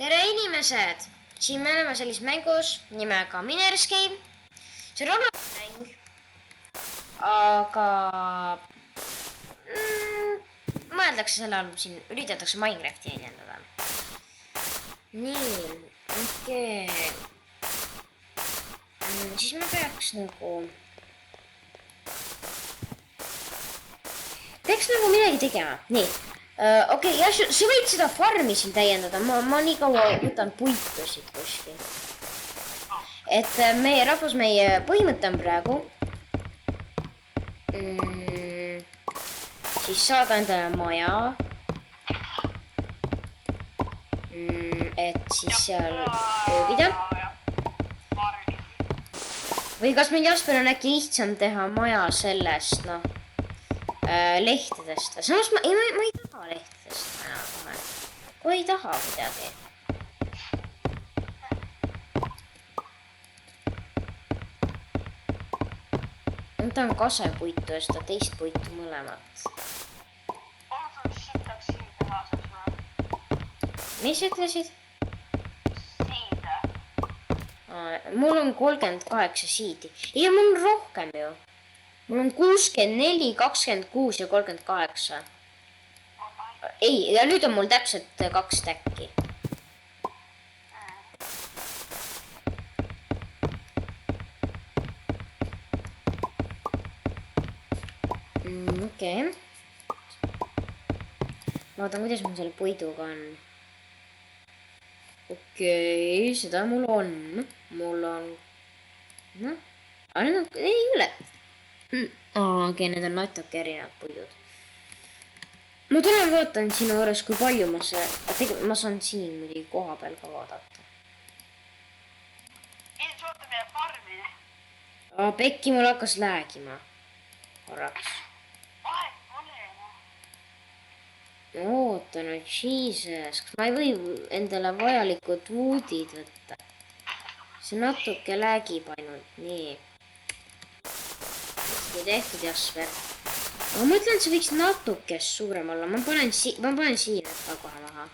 tere inimesed! Siin me oleme sellises mängus nimega Minerscape. See on oluline mäng. Aga mõeldakse selle all siin, üritatakse Minecrafti edendada. Nii, okei. Siis me peaks nagu midagi tegema. Nii. Okei, ja sa võid seda farmi siin täiendada, ma nii kaua võtan puitusid kuskil. Et meie rahvus, meie põhimõte on praegu siis saada endale maja. Et siis seal ööbida. Või kas meil Jasper on äkki lihtsam teha maja sellest, lehtedest. Samas ma ei taha lehtedest enam. Kui ei taha midagi. Ma tahan kasepuitu ja seda teist puitu mõlemat. Mis ütlesid? Siide. Mul on 38 siidi. Ja mul on rohkem ju. Mul on 64, 26 ja 38. Ei, ja nüüd on mul täpselt 2 stäkki. Okei. Vaatan, kuidas mul selle puiduga on. Okei, seda mul on. Mul on... ei üle. Okei, need on natuke erinevad puidud. Ma tulen vaatan sinu juures, kui palju ma saan siin muidugi koha peal ka vaadata. Ei, soota meie farmi. Pekki mul hakkas läägima. Korraks. Oota nüüd, Jesus. Kas ma ei või endale vajalikud woodid võtta? See natuke läägib ainult, nii. Nii tehtud, Jasper. Aga ma ütlen, et see võiks natukest suurem olla. Ma panen siin ka kohe maha.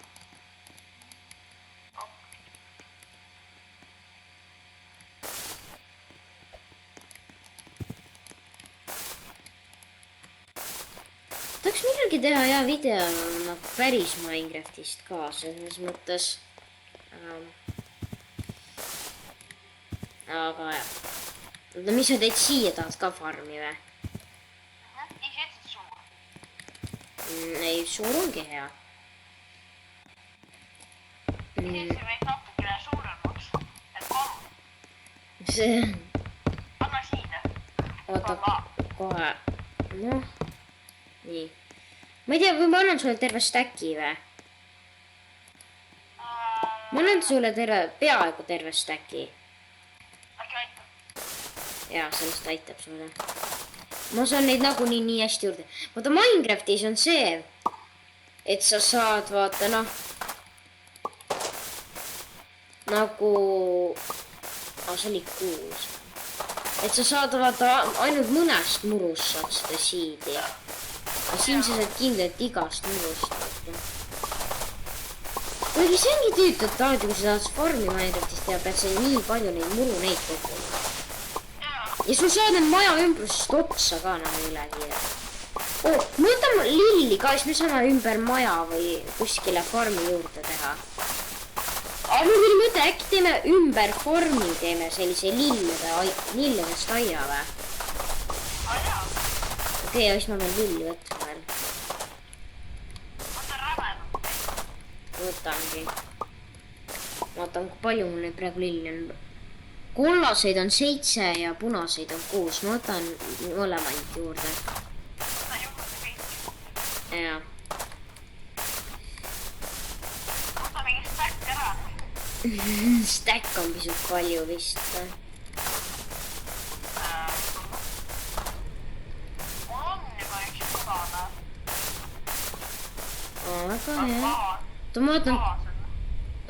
Tahaks midagi teha hea video päris Minecraftist ka. Selles mõttes. Aga jah. Mis sa teed siia, tahad ka farmi või? Ei, suur ongi hea. See võiks natukene suuremaks. Et palun. See... Anna siide. Oota, kohe. Noh. Nii. Ma ei tea, või ma annan sulle terve stäki või? Ma annan sulle peaaegu terve stäki. Äkki aitab? Jaa, sellest aitab sulle. Ma saan neid nagunii nii hästi juurde. Vaata, Minecraftis on see, et sa saad, vaata, nagu... see oli 6. Et sa saad, vaata, ainult mõnest murust saad seda siidi. Aga siin sa saad kindlalt igast murust. Kuigi see ongi tüütud alati, kui sa tahad farmi Minecraftis teha, pead sa nii palju neid muru neid võtma. Ja sul saad need maja ümbrusest otsa ka üle kiire. Me võtame lilli ka, siis me saame ümber maja või kuskile farmi juurde teha. Aga mul oli mõte, äkki teeme ümber farmi, teeme sellise lilledest aia või? Okei, ja siis ma pean lilli võtma veel. Võta rävenu. Võtangi. Vaatan, kui palju mul neid praegu lilli on. Kollaseid on 7 ja punaseid on 6. Ma võtan mõlemaid juurde. Võta juurde kõik. Jaa. Võta mingi stack ära. Stack on pisut palju vist. Mul on juba üks punane. Väga hea. Ma võtan...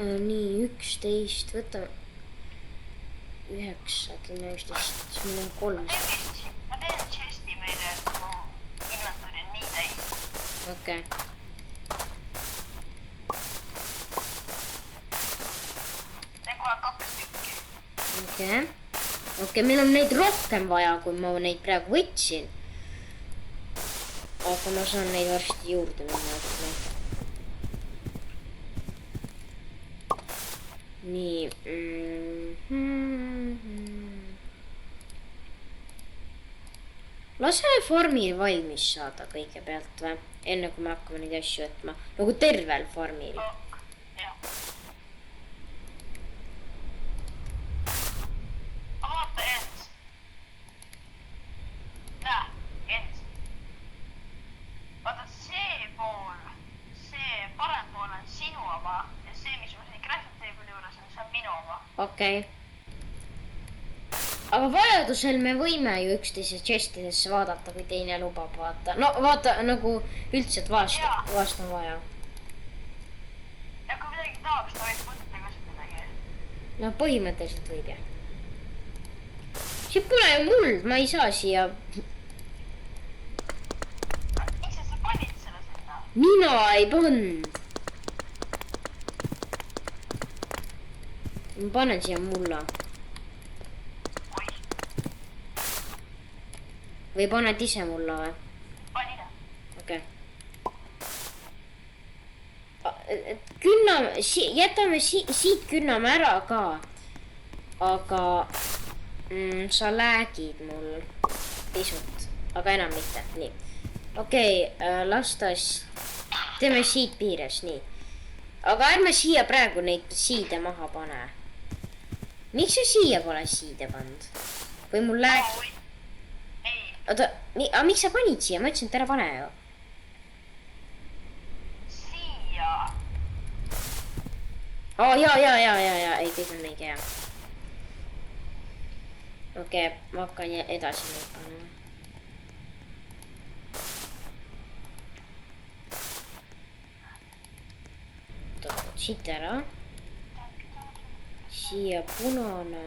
Nii, 11. Võtame... 9, 10, 11, siis meil on 3. Ma teen chesti meile, et mu inventory on nii täis. Okei. okei, meil on neid rohkem vaja, kui ma neid praegu võtsin. Aga ma saan neid varsti juurde minna. Nii. Laseme farmil valmis saada kõigepealt või? Enne kui me hakkame neid asju võtma. Nagu tervel farmil. Vaata Jens. Näe, Jens. Vaata see pool, see parem pool on sinu oma ja see, mis ma siin crafting table'i juures on, see on minu oma. Okei. Aga vajadusel me võime ju üksteise chestidesse vaadata, kui teine lubab vaata. No vaata nagu üldse, et vahest on vaja. Ja kui midagi tahaks, ta võib võtta ka seda midagi. No põhimõtteliselt võib jah. Siin pole ju muld, ma ei saa siia. Miks sa panid selle sinna? Mina ei pannud. Ma panen siia mulla. Või paned ise mulla või? Panina. Okei. Künname, jätame siit künname ära ka. Aga sa läägid mul pisut, aga enam mitte, nii. Okei, las ta teeme siit piires, nii. Aga ärme siia praegu neid siide maha pane. Miks sa siia pole siide pannud? Või mul läägid? Oota, aga miks sa panid siia? Ma ütlesin, et ära pane ju. Siia. Jaa, ei, kõik on õige, jah. Okei, ma hakkan edasi neid panema. Tood siit ära. Siia punane.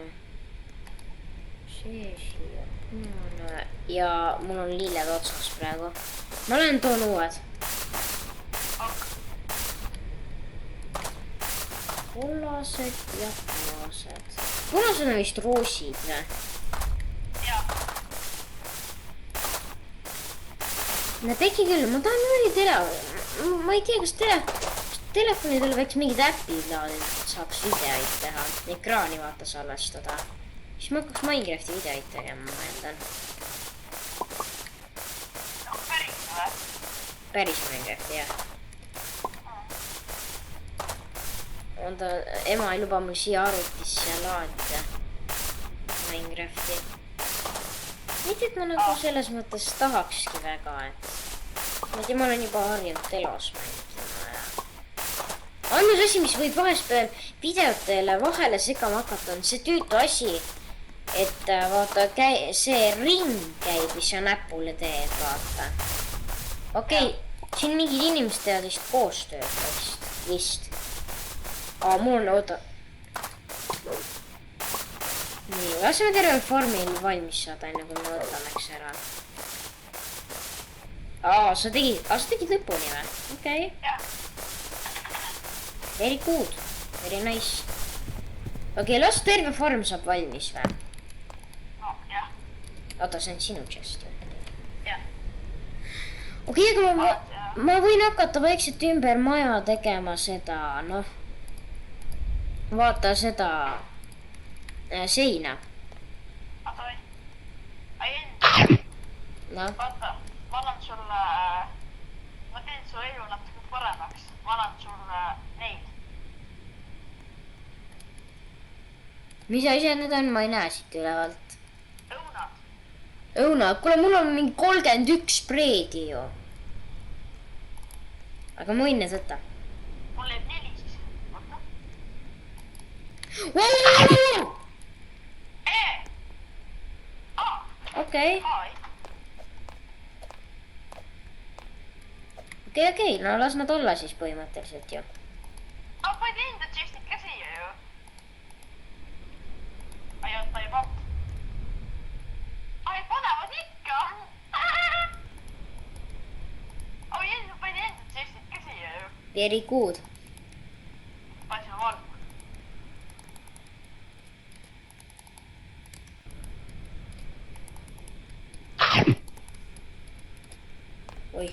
See siia punane. Ja mul on lilled otsas praegu. Ma toon uued. Kollased ja punased. Punased on vist roosid, või? Jah. No tegi küll, ma tahan mõni ma ei tea, kas telefonidel võiks mingid äpid laadida, et saaks videoid teha, ekraani vaata salvestada. Siis ma hakkaks Minecrafti videoid tegema, ma endan. No päris või? Päris Minecrafti, jah. Ema ei luba mul siia arvutisse laadida Minecrafti. Mitte, et ma nagu selles mõttes tahakski väga, et ma ei tea, ma olen juba harjunud elos mängima ja ainus asi, mis võib vahest veel videotele vahele segama hakata, on see tüütu asi, et vaata, see ring käib, mis sa näpule teed, vaata. Okei, siin mingid inimesed teevad vist koostööd vist. Aa, mul on, oota. Nii, laseme terve farmil valmis saada, enne kui me võtame ära. Aa, sa tegid lõpuni või? Okei. Very good, very nice. Okei, las terve farm saab valmis või? No, jah. Oota, see on sinu chest või? Jah. Okei, aga ma võin hakata vaikselt ümber maja tegema seda, noh. Vaata seda seina. Oota või? Ai, Jens. No. Vaata, ma annan sulle, ma teen su elu natuke paremaks. Ma annan sulle neid. Mis asjad need on? Ma ei näe siit ülevalt. Õunad. Õunad? Kuule, mul on mingi 31 spreedi ju. Aga ma võin need võtta. Mul jääb 4 siis. Vaata. Okei, no las nad olla siis põhimõtteliselt ju. Aga panid enda chestid ka siia ju. Ai, oota, ei pannud. Ai, panevad ikka. Ai, Jens, panid enda chestid ka siia ju. Very good. Panin sinna valgu. Oi.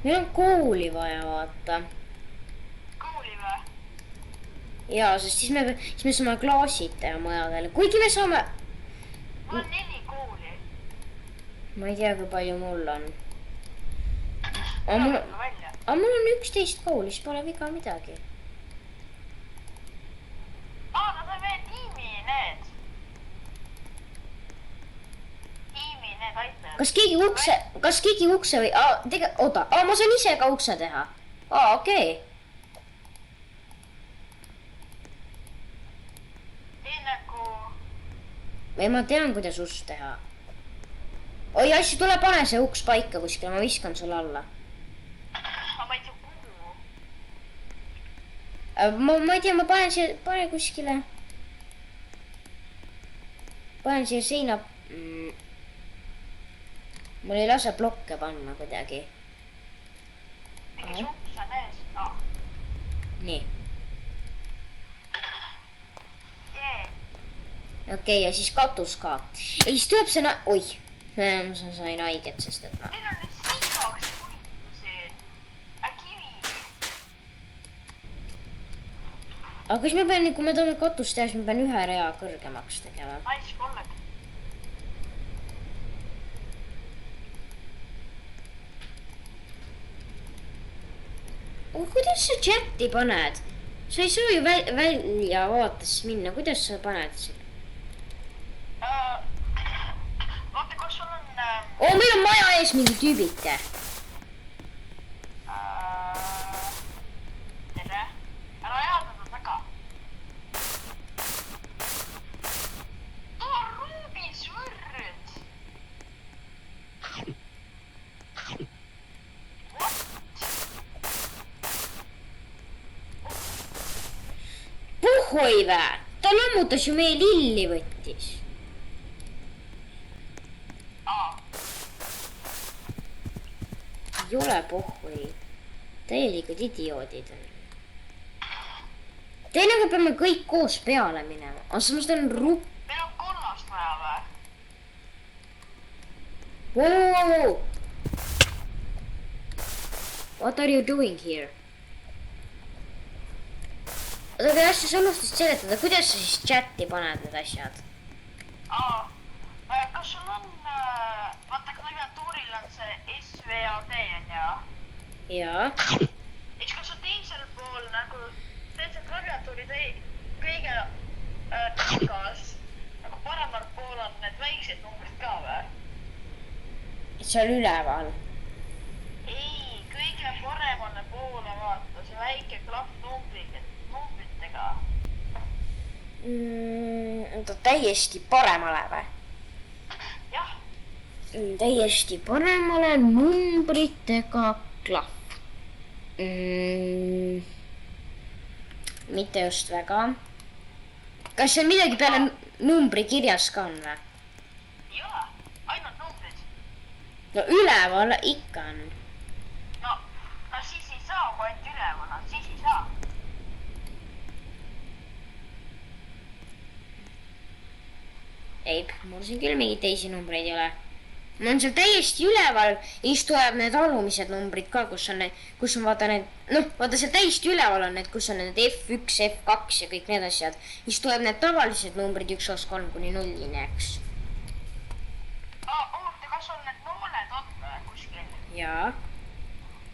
Meil on kooli vaja vaata. Kooli või? Jaa, sest siis me saame klaasid teha majadele. Kuigi me saame... Mul on 4 kooli. Ma ei tea, kui palju mul on. Välja. Aga mul on 11 kooli, siis pole viga midagi. Nad on veel tiimi need aitajad. Kas keegi ukse või... Oota, ma saan ise ka ukse teha. Okei. Tee nagu... Või ma tean, kuidas ust teha. Oi, asju, tule pane see uks paika kuskile, ma viskan sulle alla. Ma ei tea, kuhu. Ma ei tea, ma panen kuskile. Panen siia seina... Mul ei lase blokke panna kuidagi. Mingi suks on ees. Nii. Jee. Okei, ja siis katus ka. Ja siis tuleb see Oi, ma sain haiget, sest et Meil on nüüd sikaks puitusi. Kivi. Aga kas me pean, kui me tahame katust teha, siis me pean ühe rea kõrgemaks tegema. Nice, kolleg. Kuidas sa chati paned? Sa ei saa ju välja vaatesse minna, kuidas sa paned siin? Vaata, kas sul on... Meil on maja ees mingi tüübike. Tere. Ära ajada ta taga. Ta on ruubis võrd. Puhhoi vä! Ta lammutas ju meie lilli võttis. Ei ole puhhoi. Täielikud idioodid on. Teinega peame kõik koos peale minema. Aga samas ta on Meil on kollast vaja või? Whoa! What are you doing here? Oota, aga asja sa unustasid seletada, kuidas sa siis chati paned need asjad? Kas sul on... Vaata, klaviatuuril on see SVAD on ja? Jaa. Eks kas sul teisel pool nagu... Teisel klaviatuuri kõige tagas nagu paremal pool on need väiksed numbrid ka või? Seal üleval. Ei, kõige paremale poole vaata see väike klahv numbritega. Oota, täiesti paremale või? Jah. Täiesti paremale numbritega klahv. Mitte just väga. Kas seal midagi peale numbri kirjas ka on või? Ei ole, ainult numbrid. No üleval ikka on. No siis ei saa, kui ainult üleval on, siis ei saa. Ei, mul siin küll mingeid teisi numbreid ei ole. Mul on seal täiesti üleval ja siis tuleb need alumised numbrid ka, kus on vaata need, vaata seal täiesti üleval on need, kus on need F1, F2 ja kõik need asjad. Siis tuleb need tavalised numbrid 1, 2, 3 kuni 0, eks. Oota, kas sul need nooled on kuskil? Jaa.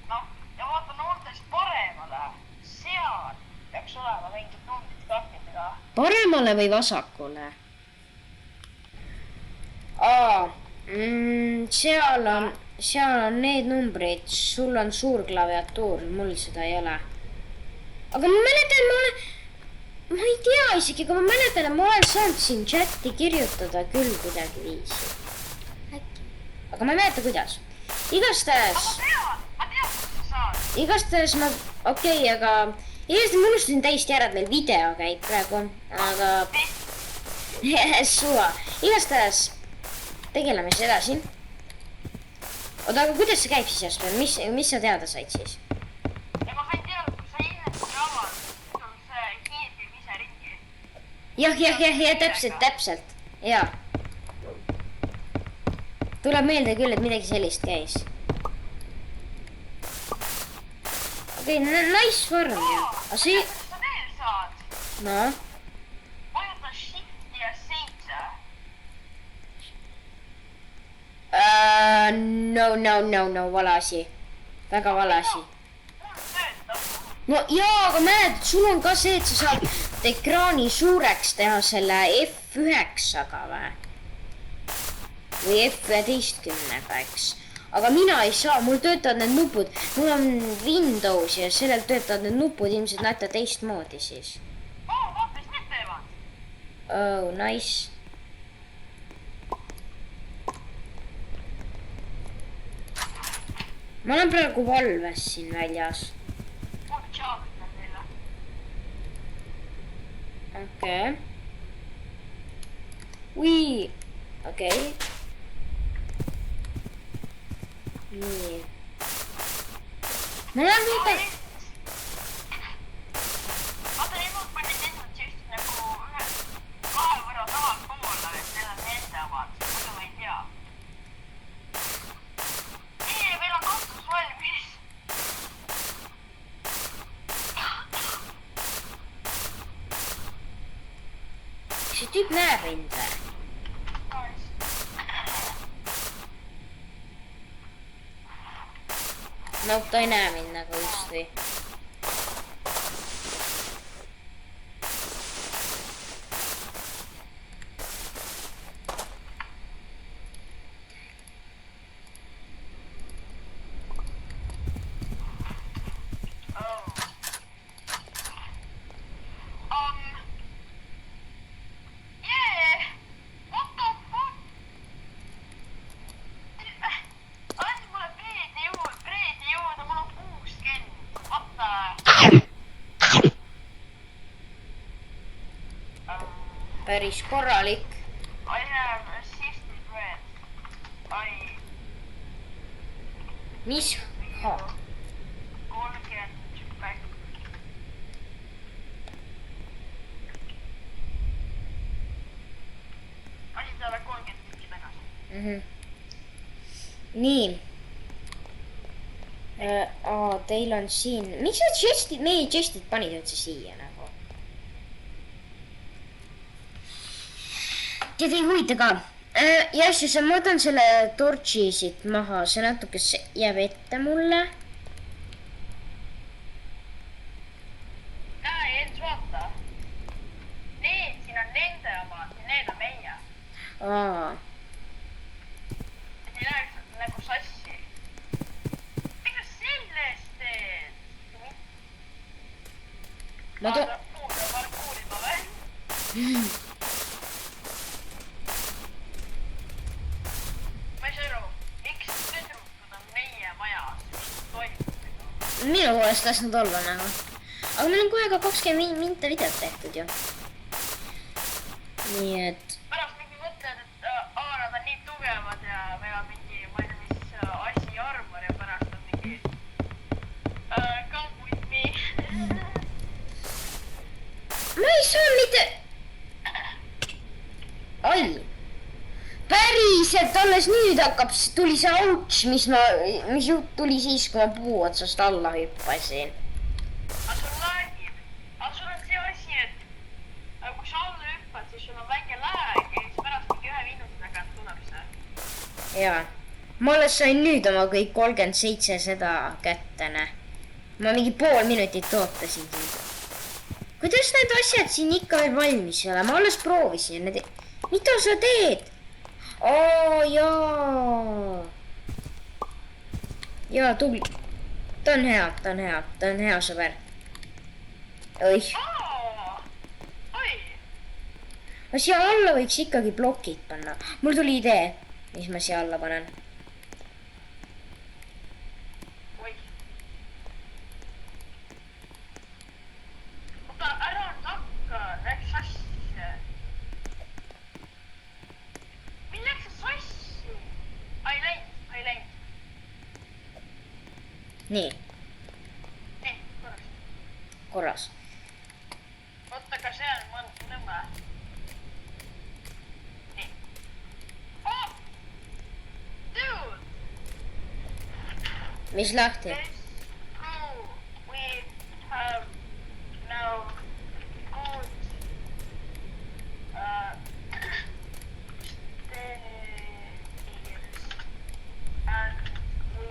No, ja vaata nooltest paremale. Seal peaks olema mingid numbrid klahvidega. Paremale või vasakule? Seal on need numbrid, sul on suur klaviatuur, mul seda ei ole. Aga ma mäletan, ma ei tea isegi, aga ma mäletan, et ma olen saanud siin chati kirjutada küll kuidagi viisi. Äkki. Aga ma ei mäleta, kuidas. Igastahes... Ma tean, kuidas sa saad. Igastahes ma... Okei, aga... Igastahes ma unustasin täiesti ära, et meil video käib praegu. Aga... Suva. Igastahes... Tegeleme siis edasi. Oota, aga kuidas see käib siis Jasper? Mis sa teada said siis? Ja ma sain teada, kui sa ilmselt avald, see kiirgib ise ringi. Jah, täpselt. Jaa. tuleb meelde küll, et midagi sellist käis. okei, nice farm ju. aga see... Kuidas sa veel saad? no? Vajuta Shifti ja 7. No, vale asi. väga vale asi. Mul töötab. no jaa, aga mäletad, sul on ka see, et sa saad ekraani suureks teha selle F9-ga või? Või F11-ga, eks. aga mina ei saa, mul töötavad need nupud. mul on Windows ja sellel töötavad need nupud, ilmselt näete teistmoodi siis. Vaata, mis need teevad. Oh, nice. ma olen praegu valves siin väljas. Mul tšaakutan teile. okei. Ui, okei. nii. ma lähen vaatan. Vaata, need muud panid endalt just nagu ühe kahe võrra tahapoole, et neil on nende omad. Muidu ma ei tea. Ei, meil on katus valmis. see tüüp näeb mind või? no ta ei näe mind nagu just või. päris korralik. I have assisted red. mis? 30 back. Asi talle 30 mingi tagasi. nii. Teil on siin, miks sa chest'id, meie chest'id panid üldse siia nagu? teid ei huvita ka. jah, siis ma võtan selle torchi siit maha, see natuke jääb ette mulle. Jens, vaata. Need siin on nende omad ja need on meie. Et ei läheks nagu sassi. Miks sa sellest teed? ma toon... Kuulda parkuurima või? minu poolest las nad olla nagu. aga meil on kohe ka 20 minta videot tehtud ju. nii et. pärast mingi mõtled, et nad on nii tugevad ja meil on mingi, ma ei tea, mis asi armor ja pärast on mingi come with me. ma ei saa mitte. ai. päriselt alles nüüd hakkab, tuli see ouch, mis jutt tuli siis, kui ma puu otsast alla hüppasin. aga sul laagib. aga sul on see asi, et kui sa alla hüppad, siis sul on väike laag ja siis pärast mingi 1 minuti tagant tuleb see. jaa. ma alles sain nüüd oma kõik 37 seda kätte, näe. ma mingi pool minutit ootasin siin. kuidas need asjad siin ikka veel valmis ei ole? ma alles proovisin need. mida sa teed? jaa. jaa, tubli. ta on hea sõber. oih. ma siia alla võiks ikkagi plokid panna. mul tuli idee, mis ma siia alla panen. oota, ära takka, läks sassi. Läks sassi. Ai läinud. nii. korras. oota, aga see on nõmme. nii. mis lahti? This crew, we have no good stairs and we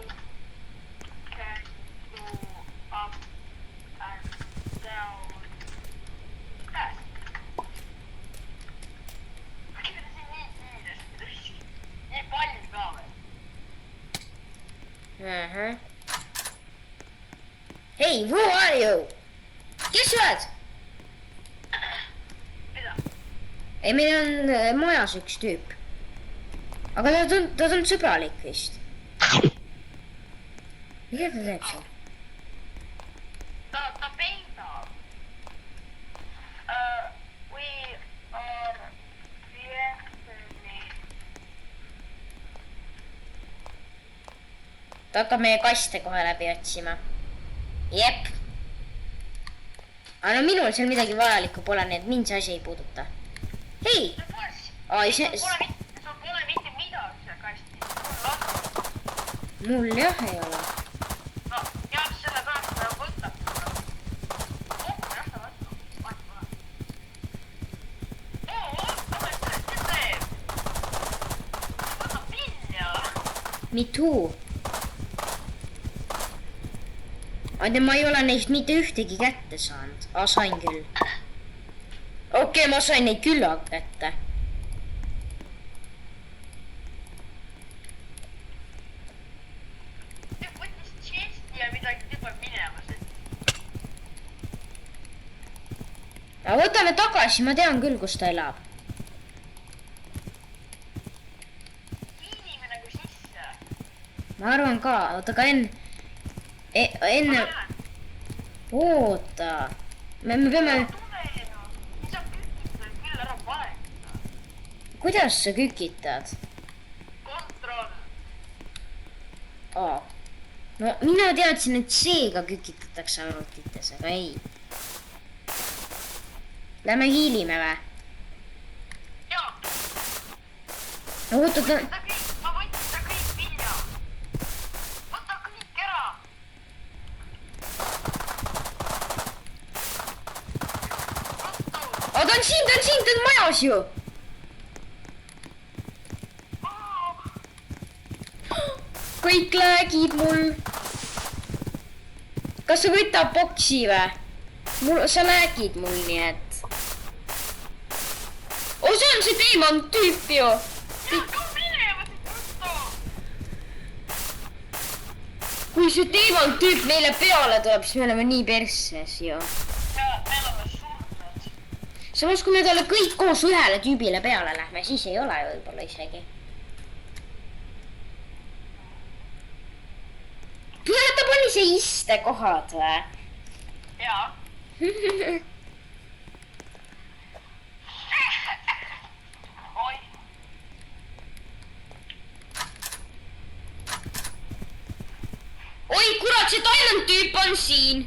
can go up and down fast. Räägime siin nii kiiresti, nii palju ka või? Hey, who are you? Kes sa oled? Mida? Ei, meil on majas üks tüüp. Aga ta on sõbralik vist. Mida ta teeb seal? Ta peidab. We are friendly. Ta hakkab meie kaste kohe läbi otsima. Jep. Aga no minul seal midagi vajalikku pole, nii et mind see asi ei puuduta. Hei! Ai, Sul pole mitte midagi seal kastis. Mul jah ei ole. No, jah, selle pärast ta võtab. Jah, ta võtab. Mis teeb? Võtab vilja. Me too. Aga ma ei ole neist mitte ühtegi kätte saanud. Sain küll. Okei, ma sain neid küllaga kätte. Võttis tšesti ja midagi tipab minema. Aga võtame tagasi, ma tean küll, kus ta elab. Kiinime nagu sisse. Ma arvan ka, oota ka enne... Oota. Me peame... Siis on kükitud küll ära vahetada. Kuidas sa kükitad? Kontroll. No mina teadsin, et C-ga kükitatakse arvutites, aga ei. Lähme hiilime vä? Jaa. No oota, ta... Ma võtsin ta kõik vilja. Võta kõik ära. Aga ta on siin, ta on majas ju. Kõik läägid mul. Kas sa võtab boksi vä? Sa läägid mul nii, et... see on see teemant tüüp ju. Jaa, too minema siit ruttu. Kui see teemant tüüp meile peale tuleb, siis me oleme nii persses ju. Ja, me oleme surnud. Samas, kui me talle kõik koos ühele tüübile peale lähme, siis ei ole võib-olla isegi. Ta pani see istekohad või? Jaa. Oi. Oi, kurat, see Thailand tüüp on siin.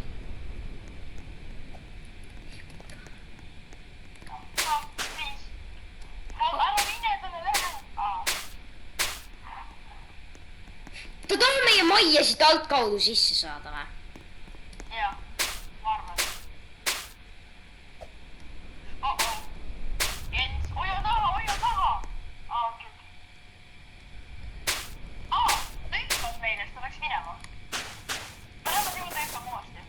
Ära mine talle lähen. Ta tahab meie majja siit altkaudu sisse saada või? Jaa, ma arvan. Jens, hoia taha. Okei. Ta hüppas meile, siis ta läks minema. Me läheme juurde hüppama uuesti.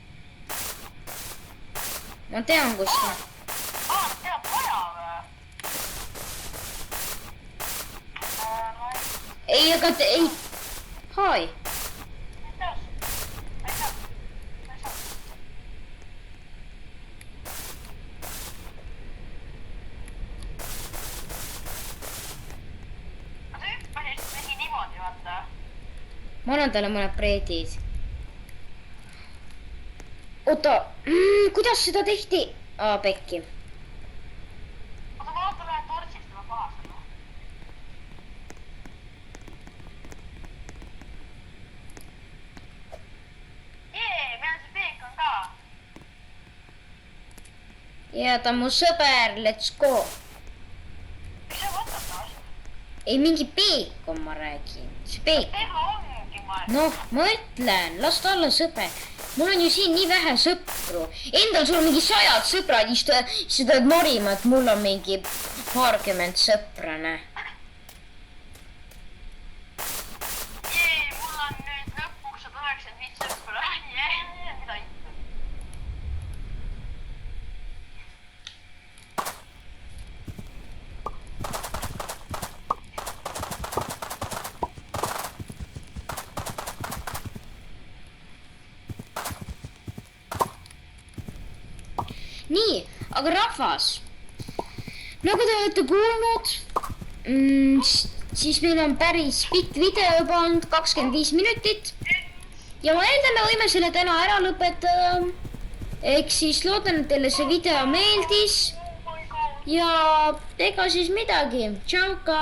Ma tean, kus ta. Tead maja või? Ei, aga ei. Hai. Ma annan talle mõned preedid. Oota, kuidas seda tehti? Pekki. Oota, ma vaatan ühe tortsist juba pahasena. Meil on see peekon ka. Ja ta on mu sõber, let's go. Mis sa võtad taas? Ei, mingi peekon ma räägin. See peekon. Tema ongi maailma. noh, ma ütlen, las ta olla sõber. mul on ju siin nii vähe sõpru. Endal sul on mingi 100 sõbrad, siis sa tuled norima, et mul on mingi paarkümmend sõprane. Mul on nüüd lõpuks 195 sõpra. Mida ikka? nii, aga rahvas, nagu te olete kuulnud, siis meil on päris pikk video juba olnud, 25 minutit. ja ma eeldan, me võime selle täna ära lõpetada. ehk siis loodan, et teile see video meeldis. ja ega siis midagi. Tšau ka.